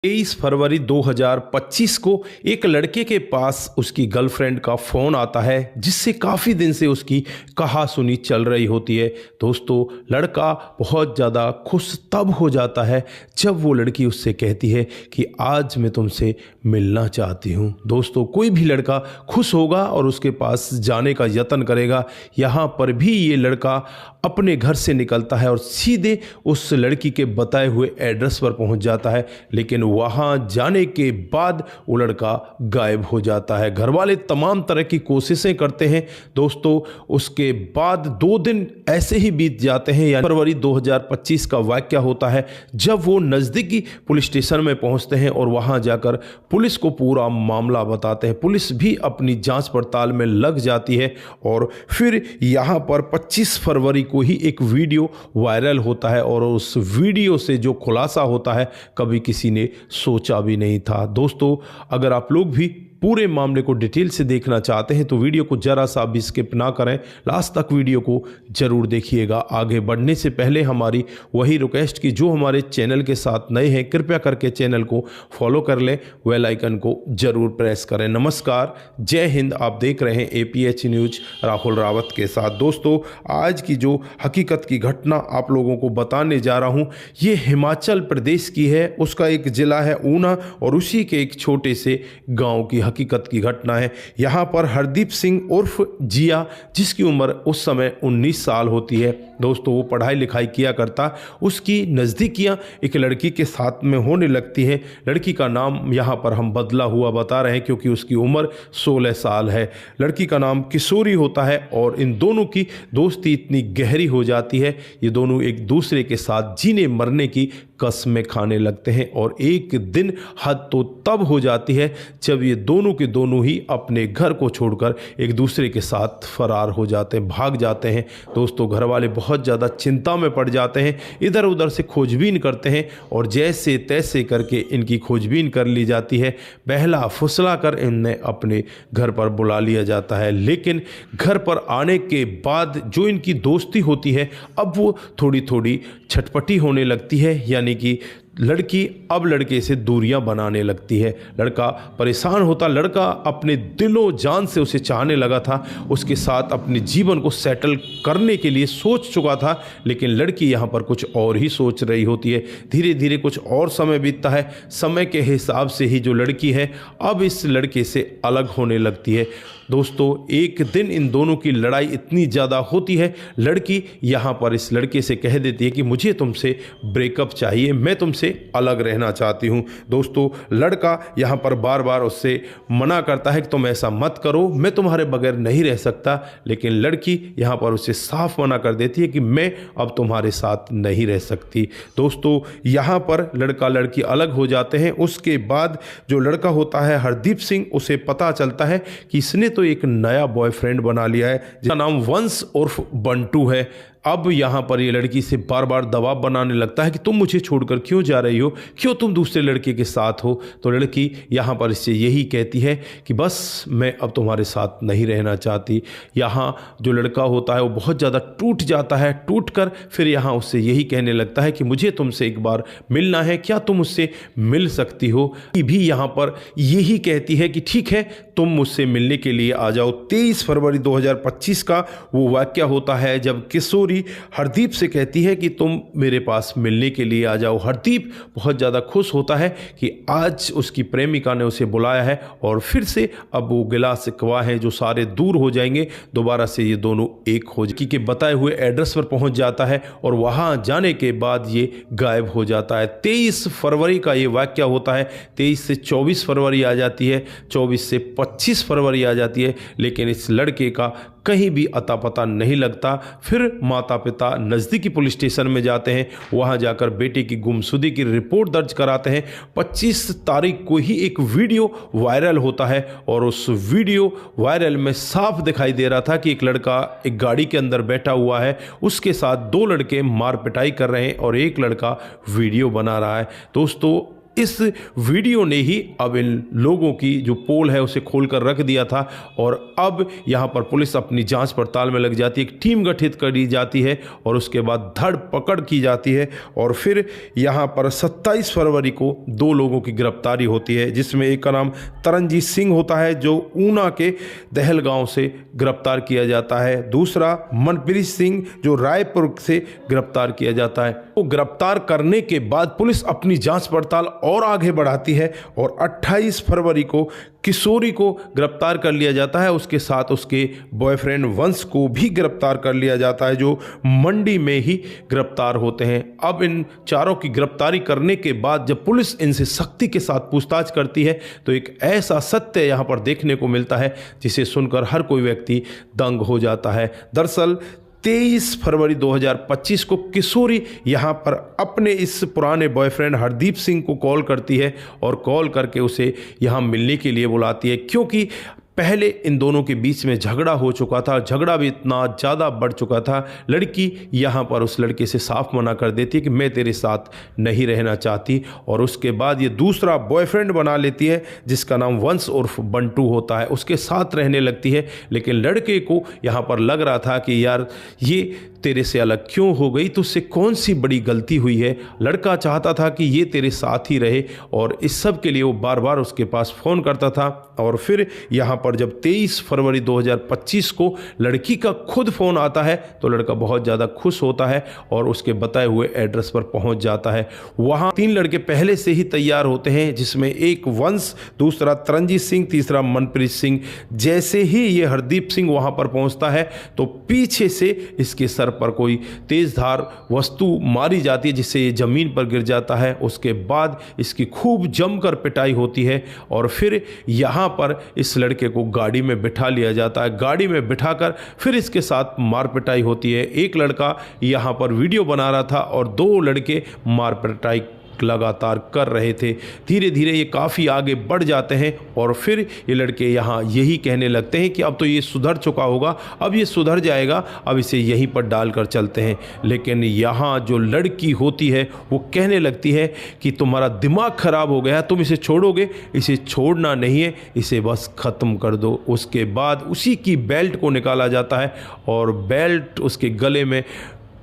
23 फरवरी 2025 को एक लड़के के पास उसकी गर्लफ्रेंड का फ़ोन आता है जिससे काफ़ी दिन से उसकी कहासुनी चल रही होती है। दोस्तों, लड़का बहुत ज़्यादा खुश तब हो जाता है जब वो लड़की उससे कहती है कि आज मैं तुमसे मिलना चाहती हूँ। दोस्तों, कोई भी लड़का खुश होगा और उसके पास जाने का यत्न करेगा। यहाँ पर भी ये लड़का अपने घर से निकलता है और सीधे उस लड़की के बताए हुए एड्रेस पर पहुँच जाता है, लेकिन वहां जाने के बाद वो लड़का गायब हो जाता है। घर वाले तमाम तरह की कोशिशें करते हैं। दोस्तों, उसके बाद 2 दिन ऐसे ही बीत जाते हैं। यानी फरवरी 2025 का वाकया होता है जब वो नज़दीकी पुलिस स्टेशन में पहुंचते हैं और वहां जाकर पुलिस को पूरा मामला बताते हैं। पुलिस भी अपनी जांच पड़ताल में लग जाती है और फिर यहां पर 25 फरवरी को ही एक वीडियो वायरल होता है और उस वीडियो से जो खुलासा होता है कभी किसी ने सोचा भी नहीं था। दोस्तों, अगर आप लोग भी पूरे मामले को डिटेल से देखना चाहते हैं तो वीडियो को जरा सा भी स्किप ना करें, लास्ट तक वीडियो को जरूर देखिएगा। आगे बढ़ने से पहले हमारी वही रिक्वेस्ट कि जो हमारे चैनल के साथ नए हैं कृपया करके चैनल को फॉलो कर लें, बेल आइकन को जरूर प्रेस करें। नमस्कार, जय हिंद। आप देख रहे हैं APH न्यूज राहुल रावत के साथ। दोस्तों, आज की जो हकीकत की घटना आप लोगों को बताने जा रहा हूँ ये हिमाचल प्रदेश की है। उसका एक जिला है ऊना और उसी के एक छोटे से गाँव की हकीकत की घटना है। यहाँ पर हरदीप सिंह उर्फ जिया, जिसकी उम्र उस समय 19 साल होती है। दोस्तों, वो पढ़ाई लिखाई किया करता, उसकी नज़दीकियाँ एक लड़की के साथ में होने लगती हैं। लड़की का नाम यहाँ पर हम बदला हुआ बता रहे हैं क्योंकि उसकी उम्र 16 साल है। लड़की का नाम किशोरी होता है और इन दोनों की दोस्ती इतनी गहरी हो जाती है, ये दोनों एक दूसरे के साथ जीने मरने की कस्में खाने लगते हैं। और एक दिन हद तो तब हो जाती है जब ये दोनों के दोनों ही अपने घर को छोड़कर एक दूसरे के साथ फरार हो जाते हैं, भाग जाते हैं। दोस्तों, घर वाले बहुत ज़्यादा चिंता में पड़ जाते हैं, इधर उधर से खोजबीन करते हैं और जैसे तैसे करके इनकी खोजबीन कर ली जाती है। बहला फुसला कर इन्हें अपने घर पर बुला लिया जाता है, लेकिन घर पर आने के बाद जो इनकी दोस्ती होती है अब वो थोड़ी थोड़ी छटपटी होने लगती है। यानी कि लड़की अब लड़के से दूरियां बनाने लगती है। लड़का परेशान होता, लड़का अपने दिलो जान से उसे चाहने लगा था, उसके साथ अपने जीवन को सेटल करने के लिए सोच चुका था, लेकिन लड़की यहाँ पर कुछ और ही सोच रही होती है। धीरे धीरे कुछ और समय बीतता है। समय के हिसाब से ही जो लड़की है अब इस लड़के से अलग होने लगती है। दोस्तों, एक दिन इन दोनों की लड़ाई इतनी ज़्यादा होती है, लड़की यहाँ पर इस लड़के से कह देती है कि मुझे तुमसे ब्रेकअप चाहिए, मैं तुमसे अलग रहना चाहती हूँ। दोस्तों, लड़का यहाँ पर बार बार उससे मना करता है कि तुम ऐसा मत करो, मैं तुम्हारे बगैर नहीं रह सकता, लेकिन लड़की यहाँ पर उसे साफ मना कर देती है कि मैं अब तुम्हारे साथ नहीं रह सकती। दोस्तों, यहाँ पर लड़का लड़की अलग हो जाते हैं। उसके बाद जो लड़का होता है हरदीप सिंह, उसे पता चलता है कि इसने तो एक नया बॉयफ्रेंड बना लिया है जिसका नाम वंश उर्फ बंटू है। अब यहाँ पर ये लड़की से बार बार दबाव बनाने लगता है कि तुम मुझे छोड़कर क्यों जा रही हो, क्यों तुम दूसरे लड़के के साथ हो। तो लड़की यहाँ पर इससे यही कहती है कि बस मैं अब तुम्हारे साथ नहीं रहना चाहती। यहाँ जो लड़का होता है वो बहुत ज़्यादा टूट जाता है, टूट कर फिर यहाँ उससे यही कहने लगता है कि मुझे तुमसे एक बार मिलना है, क्या तुम मुझसे मिल सकती हो। ये भी यहाँ पर यही कहती है कि ठीक है, तुम मुझसे मिलने के लिए आ जाओ। 23 फरवरी 2025 का वो वाकया होता है जब किशोरी हरदीप से कहती है कि तुम मेरे पास मिलने के लिए आ जाओ। हरदीप बहुत ज़्यादा खुश होता है कि आज उसकी प्रेमिका ने उसे बुलाया है और फिर से अब वो गिला शिकवा है जो सारे दूर हो जाएंगे, दोबारा से ये दोनों एक हो जाएंगे। के बताए हुए एड्रेस पर पहुंच जाता है और वहां जाने के बाद ये गायब हो जाता है। 23 फरवरी का ये वाकया होता है। 23 से 24 फरवरी आ जाती है, 24 से 25 फरवरी आ जाती है, लेकिन इस लड़के का कहीं भी अता पता नहीं लगता। फिर माता पिता नज़दीकी पुलिस स्टेशन में जाते हैं, वहां जाकर बेटे की गुमशुदगी की रिपोर्ट दर्ज कराते हैं। 25 तारीख को ही एक वीडियो वायरल होता है और उस वीडियो वायरल में साफ दिखाई दे रहा था कि एक लड़का एक गाड़ी के अंदर बैठा हुआ है, उसके साथ 2 लड़के मार पिटाई कर रहे हैं और एक लड़का वीडियो बना रहा है। दोस्तों, इस वीडियो ने ही अब इन लोगों की जो पोल है उसे खोलकर रख दिया था और अब यहाँ पर पुलिस अपनी जांच पड़ताल में लग जाती है। एक टीम गठित करी जाती है और उसके बाद धड़ पकड़ की जाती है और फिर यहाँ पर 27 फरवरी को 2 लोगों की गिरफ्तारी होती है, जिसमें एक का नाम तरनजीत सिंह होता है जो ऊना के दहलगांव से गिरफ्तार किया जाता है, दूसरा मनप्रीत सिंह जो रायपुर से गिरफ्तार किया जाता है। तो गिरफ्तार करने के बाद पुलिस अपनी जांच पड़ताल और आगे बढ़ाती है और 28 फरवरी को किशोरी को गिरफ्तार कर लिया जाता है। उसके साथ उसके बॉयफ्रेंड वंश को भी गिरफ्तार कर लिया जाता है जो मंडी में ही गिरफ्तार होते हैं। अब इन चारों की गिरफ्तारी करने के बाद जब पुलिस इनसे सख्ती के साथ पूछताछ करती है तो एक ऐसा सत्य यहाँ पर देखने को मिलता है जिसे सुनकर हर कोई व्यक्ति दंग हो जाता है। दरअसल 23 फरवरी 2025 को किशोरी यहाँ पर अपने इस पुराने बॉयफ्रेंड हरदीप सिंह को कॉल करती है और कॉल करके उसे यहाँ मिलने के लिए बुलाती है, क्योंकि पहले इन दोनों के बीच में झगड़ा हो चुका था। झगड़ा भी इतना ज़्यादा बढ़ चुका था, लड़की यहाँ पर उस लड़के से साफ मना कर देती है कि मैं तेरे साथ नहीं रहना चाहती और उसके बाद ये दूसरा बॉयफ्रेंड बना लेती है जिसका नाम वंश उर्फ बंटू होता है, उसके साथ रहने लगती है। लेकिन लड़के को यहाँ पर लग रहा था कि यार ये तेरे से अलग क्यों हो गई, तुझसे कौन सी बड़ी गलती हुई है। लड़का चाहता था कि ये तेरे साथ ही रहे और इस सब के लिए वो बार बार उसके पास फ़ोन करता था। और फिर यहाँ पर जब 23 फरवरी 2025 को लड़की का खुद फ़ोन आता है तो लड़का बहुत ज़्यादा खुश होता है और उसके बताए हुए एड्रेस पर पहुँच जाता है। वहाँ 3 लड़के पहले से ही तैयार होते हैं, जिसमें एक वंश, दूसरा तरनजीत सिंह, तीसरा मनप्रीत सिंह। जैसे ही ये हरदीप सिंह वहाँ पर पहुँचता है तो पीछे से इसके सर पर कोई तेजधार वस्तु मारी जाती है जिससे ये जमीन पर गिर जाता है। उसके बाद इसकी खूब जमकर पिटाई होती है और फिर यहाँ पर इस लड़के को गाड़ी में बिठा लिया जाता है। गाड़ी में बिठाकर फिर इसके साथ मार पिटाई होती है। एक लड़का यहाँ पर वीडियो बना रहा था और 2 लड़के मार पिटाई लगातार कर रहे थे। धीरे धीरे ये काफ़ी आगे बढ़ जाते हैं और फिर ये लड़के यहाँ यही कहने लगते हैं कि अब तो ये सुधर चुका होगा, अब ये सुधर जाएगा, अब इसे यहीं पर डालकर चलते हैं। लेकिन यहाँ जो लड़की होती है वो कहने लगती है कि तुम्हारा दिमाग खराब हो गया, तुम इसे छोड़ोगे, इसे छोड़ना नहीं है, इसे बस ख़त्म कर दो। उसके बाद उसी की बेल्ट को निकाला जाता है और बेल्ट उसके गले में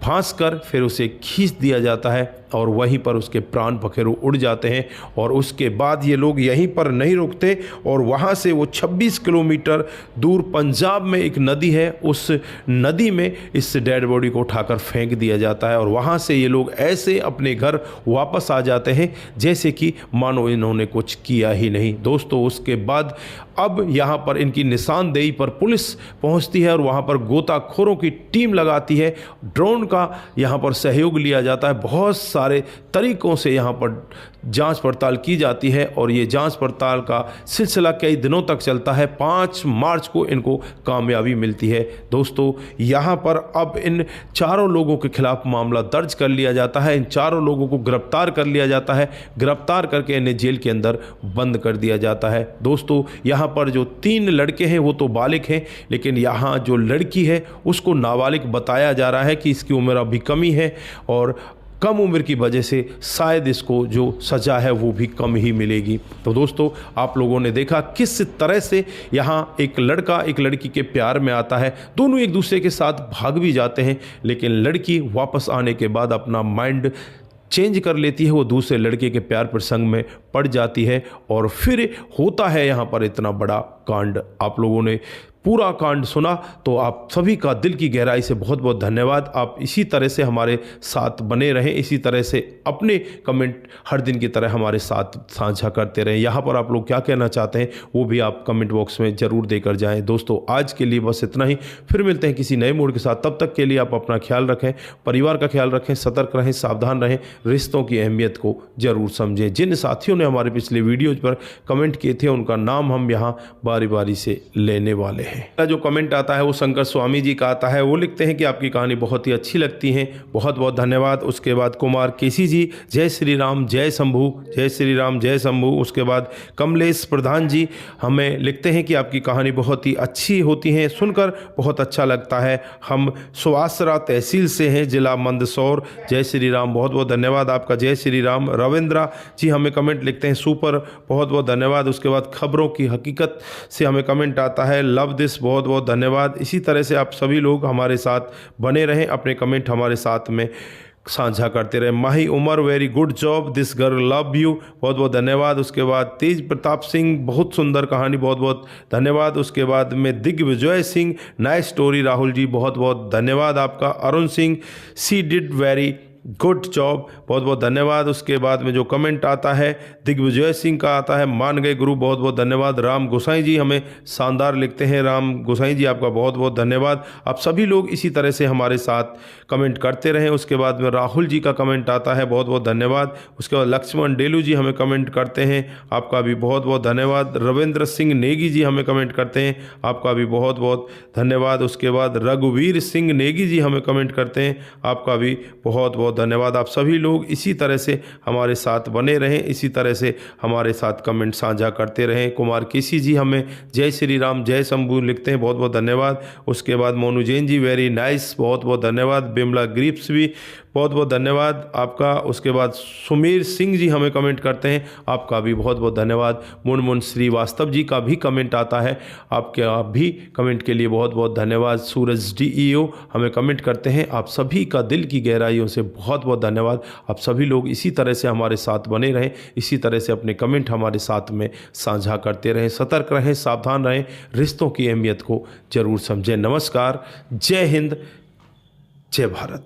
फांस कर फिर उसे खींच दिया जाता है और वहीं पर उसके प्राण पखेरु उड़ जाते हैं। और उसके बाद ये लोग यहीं पर नहीं रुकते और वहाँ से वो 26 किलोमीटर दूर पंजाब में एक नदी है, उस नदी में इस डेड बॉडी को उठाकर फेंक दिया जाता है और वहाँ से ये लोग ऐसे अपने घर वापस आ जाते हैं जैसे कि मानो इन्होंने कुछ किया ही नहीं। दोस्तों, उसके बाद अब यहाँ पर इनकी निशानदेही पर पुलिस पहुँचती है और वहाँ पर गोताखोरों की टीम लगाती है। ड्रोन का यहाँ पर सहयोग लिया जाता है। बहुत सारे तरीकों से यहाँ पर जांच पड़ताल की जाती है और ये जांच पड़ताल का सिलसिला कई दिनों तक चलता है। 5 मार्च को इनको कामयाबी मिलती है। दोस्तों, यहाँ पर अब इन चारों लोगों के खिलाफ मामला दर्ज कर लिया जाता है। इन चारों लोगों को गिरफ्तार कर लिया जाता है। गिरफ्तार करके इन्हें जेल के अंदर बंद कर दिया जाता है। दोस्तों, यहाँ पर जो 3 लड़के हैं वो तो बालिग हैं, लेकिन यहाँ जो लड़की है उसको नाबालिग बताया जा रहा है कि इसकी उम्र अभी कमी है और कम उम्र की वजह से शायद इसको जो सज़ा है वो भी कम ही मिलेगी। तो दोस्तों, आप लोगों ने देखा किस तरह से यहाँ एक लड़का एक लड़की के प्यार में आता है। दोनों एक दूसरे के साथ भाग भी जाते हैं, लेकिन लड़की वापस आने के बाद अपना माइंड चेंज कर लेती है, वो दूसरे लड़के के प्यार प्रसंग में पड़ जाती है और फिर होता है यहाँ पर इतना बड़ा कांड। आप लोगों ने पूरा कांड सुना तो आप सभी का दिल की गहराई से बहुत बहुत धन्यवाद। आप इसी तरह से हमारे साथ बने रहें, इसी तरह से अपने कमेंट हर दिन की तरह हमारे साथ साझा करते रहें। यहाँ पर आप लोग क्या कहना चाहते हैं वो भी आप कमेंट बॉक्स में ज़रूर देकर जाएं। दोस्तों, आज के लिए बस इतना ही, फिर मिलते हैं किसी नए मूड के साथ। तब तक के लिए आप अपना ख्याल रखें, परिवार का ख्याल रखें, सतर्क रहें, सावधान रहें, रिश्तों की अहमियत को ज़रूर समझें। जिन साथियों ने हमारे पिछले वीडियोज़ पर कमेंट किए थे उनका नाम हम यहाँ बारी बारी से लेने वाले हैं। हैं। जो कमेंट आता है वो शंकर स्वामी जी का आता है, वो लिखते हैं कि आपकी कहानी बहुत ही अच्छी लगती है, बहुत बहुत धन्यवाद। उसके बाद कुमार केसी जी, जय श्री राम जय शंभू, जय श्री राम जय शंभू। उसके बाद कमलेश प्रधान जी हमें लिखते हैं कि आपकी कहानी बहुत ही अच्छी होती है, सुनकर बहुत अच्छा लगता है। हम सुवासरा तहसील से हैं, जिला मंदसौर। जय श्री राम, बहुत बहुत धन्यवाद आपका, जय श्री राम। रविंद्रा जी हमें कमेंट लिखते हैं, सुपर, बहुत बहुत धन्यवाद। उसके बाद खबरों की हकीकत से हमें कमेंट आता है, लव दिस, बहुत बहुत धन्यवाद। इसी तरह से आप सभी लोग हमारे साथ बने रहें, अपने कमेंट हमारे साथ में साझा करते रहे। Mahi Umar, very good job, this girl love you, बहुत बहुत धन्यवाद। उसके बाद तेज प्रताप सिंह, बहुत सुंदर कहानी, बहुत बहुत धन्यवाद। उसके बाद में दिग्विजय सिंह, नाइस स्टोरी राहुल जी, बहुत बहुत धन्यवाद आपका। अरुण सिंह, सी डिड वेरी गुड जॉब, बहुत बहुत धन्यवाद। उसके बाद में जो कमेंट आता है दिग्विजय सिंह का आता है, मान गए गुरु, बहुत बहुत धन्यवाद। राम गोसाई जी हमें शानदार लिखते हैं, राम गोसाई जी आपका बहुत बहुत धन्यवाद। आप सभी लोग इसी तरह से हमारे साथ कमेंट करते रहें। उसके बाद में राहुल जी का कमेंट आता है, बहुत बहुत धन्यवाद। उसके बाद लक्ष्मण डेलू जी हमें कमेंट करते हैं, आपका भी बहुत बहुत धन्यवाद। रविंद्र सिंह नेगी जी हमें कमेंट करते हैं, आपका भी बहुत बहुत धन्यवाद। उसके बाद रघुवीर सिंह नेगी जी हमें कमेंट करते हैं, आपका भी बहुत बहुत धन्यवाद। आप सभी लोग इसी तरह से हमारे साथ बने रहें, इसी तरह से हमारे साथ कमेंट साझा करते रहें। कुमार केसी जी हमें जय श्री राम जय शंभू लिखते हैं, बहुत बहुत धन्यवाद। उसके बाद मोनू जैन जी, वेरी नाइस, बहुत बहुत धन्यवाद। बिमला ग्रिप्स भी बहुत बहुत धन्यवाद आपका। उसके बाद सुमीर सिंह जी हमें कमेंट करते हैं, आपका भी बहुत बहुत धन्यवाद। मुनमुन श्रीवास्तव जी का भी कमेंट आता है, आपके भी कमेंट के लिए बहुत बहुत धन्यवाद। सूरज DEO हमें कमेंट करते हैं, आप सभी का दिल की गहराइयों से बहुत बहुत धन्यवाद। आप सभी लोग इसी तरह से हमारे साथ बने रहें, इसी तरह से अपने कमेंट हमारे साथ में साझा करते रहें। सतर्क रहें, सावधान रहें, रिश्तों की अहमियत को जरूर समझें। नमस्कार, जय हिंद, जय भारत।